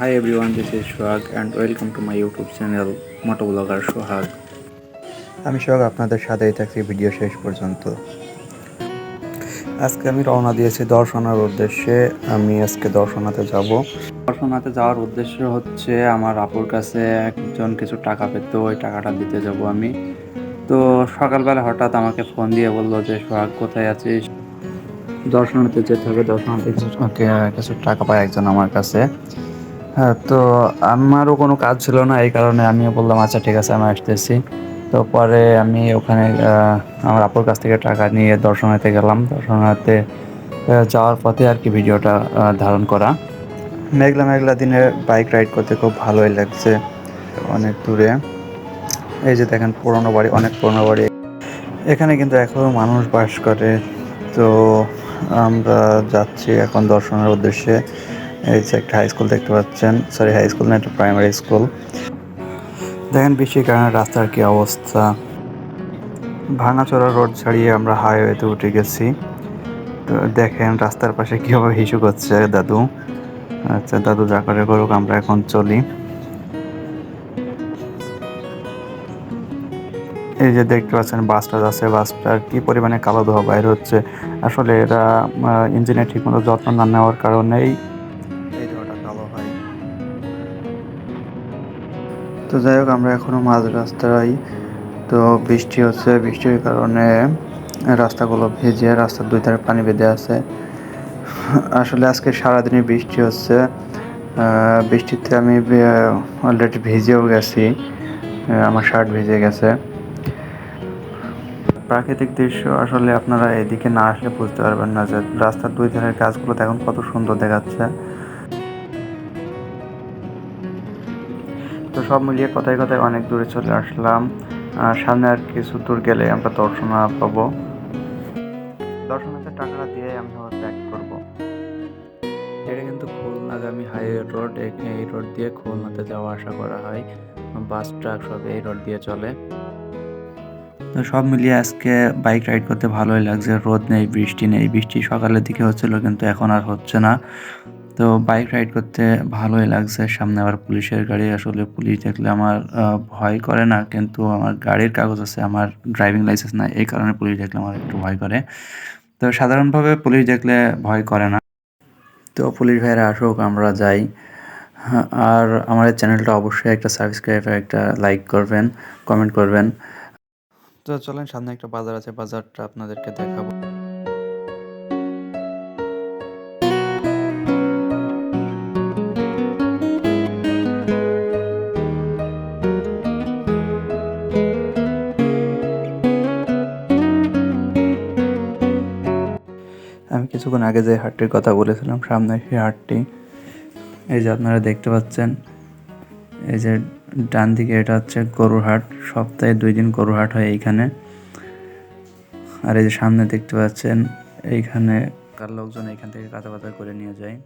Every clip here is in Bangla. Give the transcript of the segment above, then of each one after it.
Hi everyone, this is Shohag and welcome to my YouTube channel Moto blogger Shohag. আমি সোহাগ আপনাদের সাথেই থাকছি ভিডিও শেষ পর্যন্ত। আজকে আমি রওনা দিয়েছি দর্শনার উদ্দেশ্যে। আমি আজকে দর্শনাতে যাব। দর্শনাতে যাওয়ার উদ্দেশ্য হচ্ছে আমার আপুর কাছে একজন কিছু টাকা পেত, ওই টাকাটা দিতে যাব আমি। তো সকালবেলা হঠাৎ আমাকে ফোন দিয়ে বললো যে সোহাগ কোথায় আছিস, দর্শনাতে যেতে হবে। দর্শনাতে কিছু টাকা পায় একজন আমার কাছে। হ্যাঁ, তো আমারও কোনো কাজ ছিল না, এই কারণে আমিও বললাম আচ্ছা ঠিক আছে আমি আসতেছি। তো পরে আমি ওখানে আমার আপুর কাছ থেকে টাকা নিয়ে দর্শনাতে গেলাম। দর্শনাতে যাওয়ার পথে আর কি ভিডিওটা ধারণ করা। মেঘলা মেঘলা দিনে বাইক রাইড করতে খুব ভালোই লাগছে। অনেক দূরে এই যে দেখেন পুরনো বাড়ি, অনেক পুরনো বাড়ি। এখানে কিন্তু এখনও মানুষ বাস করে। তো আমরা যাচ্ছি এখন দর্শনের উদ্দেশ্যে। এই যে একটা হাই স্কুল দেখতে পাচ্ছেন, সরি হাই স্কুল না, একটা প্রাইমারি স্কুল। দেখেন বৃষ্টির কারণে রাস্তার কি অবস্থা। ভাঙাচোরা রোড ছাড়িয়ে আমরা হাইওয়েতে উঠে গেছি। তো দেখেন রাস্তার পাশে কীভাবে হিসু করছে দাদু। আচ্ছা দাদু যা করে করুক, আমরা এখন চলি। এই যে দেখতে পাচ্ছেন বাসটা যাচ্ছে, বাসটার কি পরিমাণে কালো ধোঁয়া বাইর হচ্ছে। আসলে এরা ইঞ্জিনের ঠিকমতো যত্ন না নেওয়ার কারণেই এই ধোঁয়াটা কালো হয়। তো যাই হোক, আমরা এখনো মাঝ রাস্তায়। তো বৃষ্টি হচ্ছে, বৃষ্টির কারণে রাস্তাগুলো ভিজে, রাস্তার দুই ধারে পানি বেঁধে আছে। আসলে আজকে সারাদিনই বৃষ্টি হচ্ছে। বৃষ্টিতে আমি অলরেডি ভিজেও গেছি, আমার শার্ট ভিজে গেছে। প্রাকৃতিক দৃশ্য আসলে আপনারা এদিকে না আসলে বুঝতে পারবেন না যে রাস্তার দুই ধারের গাছগুলো দেখুন কত সুন্দর দেখাচ্ছে। তো সব মিলিয়ে কথায় কথায় অনেক দূরে চলে আসলাম। সামনে আর কিছু দূর গেলে আমরা দর্শনা পাবো। দর্শনাতে টাকাটা দিয়ে আমি আবার ব্যাক করবো। এটা কিন্তু খুলনাগামী হাইওয়ে রোড। এই রোড দিয়ে খুলনাতে যাওয়া আসা করা হয়, বাস ট্রাক সব এই রোড দিয়ে চলে। তো সব মিলিয়ে আজকে বাইক রাইড করতে ভালোই লাগছে। রোদ নেই, বৃষ্টি নেই। বৃষ্টি সকালের দিকে হচ্ছিল কিন্তু এখন আর হচ্ছে না। তো বাইক রাইড করতে ভালোই লাগছে। সামনে আবার পুলিশের গাড়ি। আসলে পুলিশ দেখলে আমার ভয় করে না, কিন্তু আমার গাড়ির কাগজ আছে, আমার ড্রাইভিং লাইসেন্স নাই, এই কারণে পুলিশ দেখলে আমার একটু ভয় করে। তো সাধারণভাবে পুলিশ দেখলে ভয় করে না। তো পুলিশ ভাইরা আসুক, আমরা যাই। আর আমার এই চ্যানেলটা অবশ্যই একটা সাবস্ক্রাইব, একটা লাইক করবেন, কমেন্ট করবেন। তো চলেন, সামনে একটা বাজার আছে, বাজারটা আপনাদেরকে দেখাবো। আমি কিছুক্ষণ আগে যে হাটটির কথা বলেছিলাম, সামনে সেই হাটটি। এই যে আপনারা দেখতে পাচ্ছেন, এই যে ডান দিকে এটা হচ্ছে গরুর হাট। সপ্তাহে 2 দিন গরুর হাট হয় এইখানে। আর এই যে সামনে দেখতে পাচ্ছেন, এইখানে কার লোকজন এইখান থেকে কাঁচা বাজার করে নিয়ে যায়।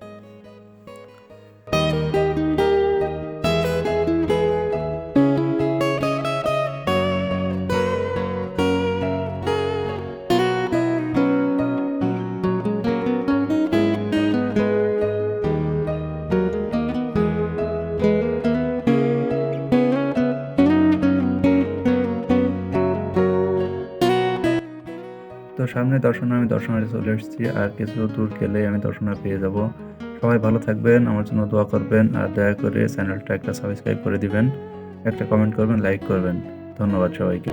তো সামনে আমি দর্শনাতে চলে এসেছি, আর কিছু দূর গেলে আমি দর্শনা পেয়ে যাব। সবাই ভালো থাকবেন, আমার জন্য দোয়া করবেন, আর দয়া করে চ্যানেলটা একটা সাবস্ক্রাইব করে দিবেন, একটা কমেন্ট করবেন, লাইক করবেন। ধন্যবাদ সবাইকে।